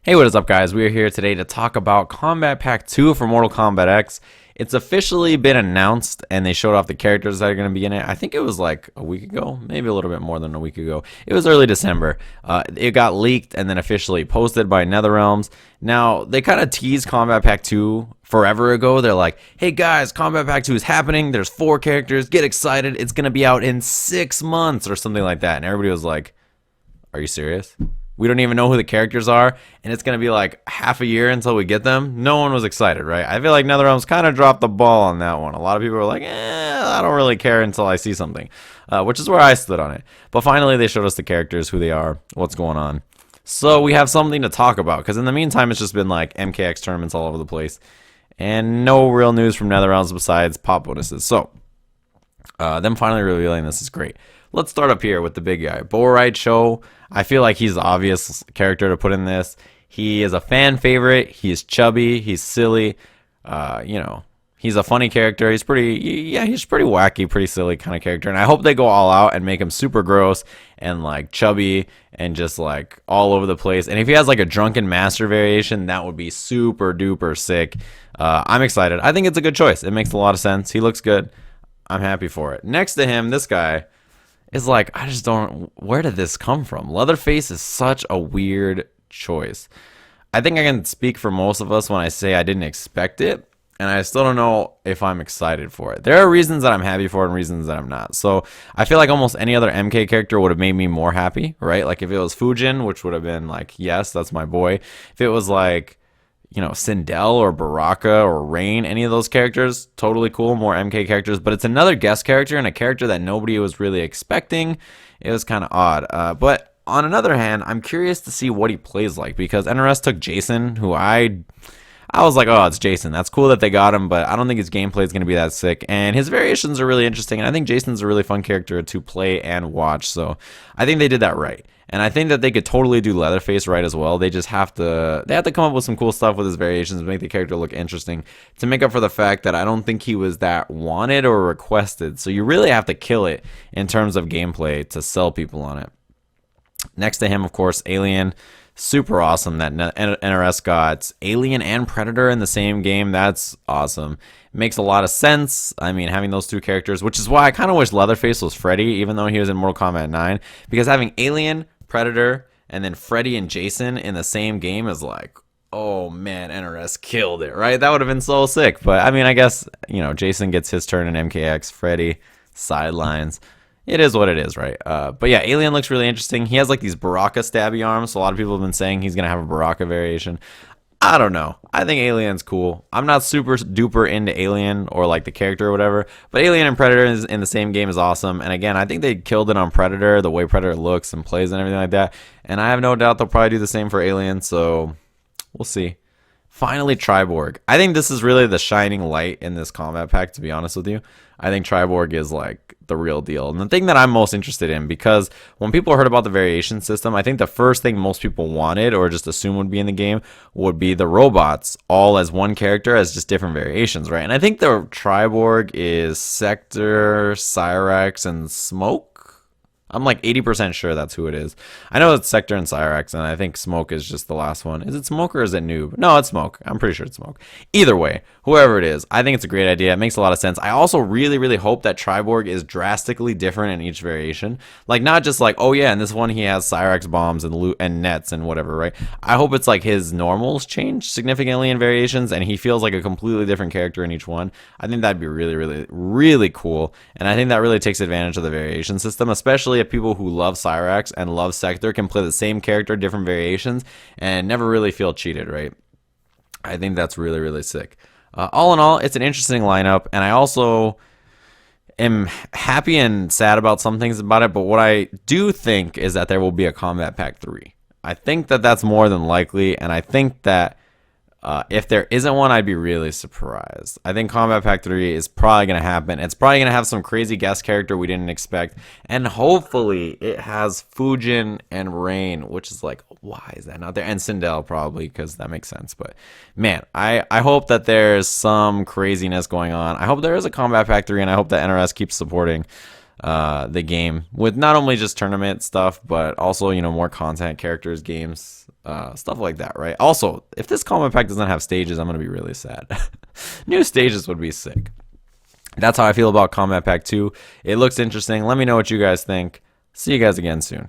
Hey, what is up, guys? We are here today to talk about Combat Pack 2 for Mortal Kombat X. It's officially been announced, and they showed off the characters that are going to be in it. I think it was like a week ago, maybe a little bit more than a week ago. It was early December. It got leaked and then officially posted by NetherRealms. Now, they kind of teased Combat Pack 2 forever ago. They're like, hey guys, Combat Pack 2 is happening. There's 4 characters. Get excited. It's going to be out in 6 months or something like that. And everybody was like, are you serious? We don't even know who the characters are, and it's going to be like half a year until we get them. No one was excited, right? I feel like NetherRealms kind of dropped the ball on that one. A lot of people were like, I don't really care until I see something, which is where I stood on it. But finally, they showed us the characters, who they are, what's going on. So we have something to talk about, because in the meantime, it's just been like MKX tournaments all over the place, and no real news from NetherRealms besides pop bonuses. So them finally revealing this is great. Let's start up here with the big guy, Borite Cho. I feel like he's the obvious character to put in this. He is a fan favorite. He's chubby. He's silly. He's a funny character. He's pretty wacky, pretty silly kind of character. And I hope they go all out and make him super gross and like chubby and just like all over the place. And if he has like a drunken master variation, that would be super duper sick. I'm excited. I think it's a good choice. It makes a lot of sense. He looks good. I'm happy for it. Next to him, this guy is like, I just don't, where did this come from? Leatherface is such a weird choice. I think I can speak for most of us when I say I didn't expect it, and I still don't know if I'm excited for it. There are reasons that I'm happy for it and reasons that I'm not. So I feel like almost any other MK character would have made me more happy, right? Like if it was Fujin, which would have been like, yes, that's my boy. If it was like, Sindel or Baraka or Rain, any of those characters, totally cool, more MK characters, but it's another guest character and a character that nobody was really expecting. It was kind of odd. But on another hand, I'm curious to see what he plays like, because NRS took Jason, who I was like, oh, it's Jason. That's cool that they got him, but I don't think his gameplay is going to be that sick. And his variations are really interesting, and I think Jason's a really fun character to play and watch. So I think they did that right. And I think that they could totally do Leatherface right as well. They just have to come up with some cool stuff with his variations to make the character look interesting, to make up for the fact that I don't think he was that wanted or requested. So you really have to kill it in terms of gameplay to sell people on it. Next to him, of course, Alien. Super awesome that NRS got Alien and Predator in the same game. That's awesome. Makes a lot of sense. I mean, having those two characters, which is why I kind of wish Leatherface was Freddy, even though he was in Mortal Kombat 9, because having Alien, Predator, and then Freddy and Jason in the same game is like, oh man, NRS killed it, right? That would have been so sick. But I mean, I guess, Jason gets his turn in MKX, Freddy, sidelines. It is what it is, right? But yeah, Alien looks really interesting. He has like these Baraka stabby arms, so a lot of people have been saying he's going to have a Baraka variation. I don't know. I think Alien's cool. I'm not super duper into Alien or like the character or whatever, but Alien and Predator in the same game is awesome. And again, I think they killed it on Predator, the way Predator looks and plays and everything like that. And I have no doubt they'll probably do the same for Alien, so we'll see. Finally, Triborg. I think this is really the shining light in this combat pack, to be honest with you. I think Triborg is like the real deal. And the thing that I'm most interested in, because when people heard about the variation system, I think the first thing most people wanted or just assumed would be in the game would be the robots all as one character as just different variations, right? And I think the Triborg is Sector, Cyrax, and Smoke. I'm like 80% sure that's who it is. I know it's Sector and Cyrax, and I think Smoke is just the last one. Is it Smoke or is it Noob? No, it's Smoke. I'm pretty sure it's Smoke. Either way, whoever it is, I think it's a great idea. It makes a lot of sense. I also really, really hope that Triborg is drastically different in each variation. Like, not just like, oh yeah, in this one he has Cyrax bombs and loot and nets and whatever, right? I hope it's like his normals change significantly in variations, and he feels like a completely different character in each one. I think that'd be really, really, really cool. And I think that really takes advantage of the variation system, especially if people who love Cyrax and love Sector can play the same character, different variations, and never really feel cheated, right? I think that's really, really sick. All in all, it's an interesting lineup, and I also am happy and sad about some things about it, but what I do think is that there will be a Combat Pack 3. I think that that's more than likely, and I think that if there isn't one, I'd be really surprised. I think Combat Pack 3 is probably going to happen. It's probably going to have some crazy guest character we didn't expect. And hopefully it has Fujin and Rain, which is like, why is that not there? And Sindel probably, because that makes sense. But man, I hope that there's some craziness going on. I hope there is a Combat Pack 3, and I hope that NRS keeps supporting the game with not only just tournament stuff, but also, you know, more content, characters, games, stuff like that, right? Also, if this Kombat pack doesn't have stages, I'm going to be really sad. New stages would be sick. That's how I feel about Kombat Pack 2. It looks interesting. Let me know what you guys think. See you guys again soon.